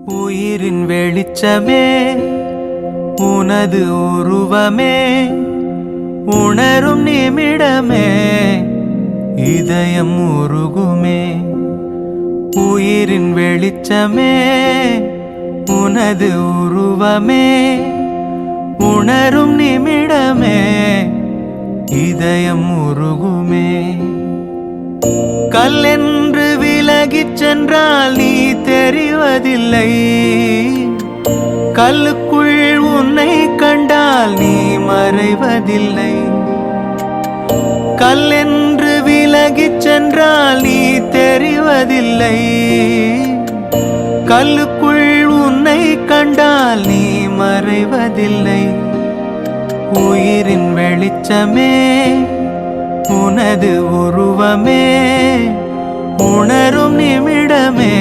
உயிரின் வெளிச்சமே உனது உருவமே உணரும் நிமிடமே இதயம் உருகுமே. உயிரின் வெளிச்சமே உனது உருவமே உணரும் நிமிடமே இதயம் உருகுமே. கல்லென்று விலகிச் சென்றால் நீ தெரிவதில்லை, கல்லுக்குள் உன்னை கண்டால் நீ மறைவதில்லை. கல்லென்று விலகிச் சென்றால் நீ தெரிவதில்லை, கல்லுக்குள் உன்னை கண்டால் நீ மறைவதில்லை. உயிரின் வெளிச்சமே உனது உருவமே உணரும் நிமிடமே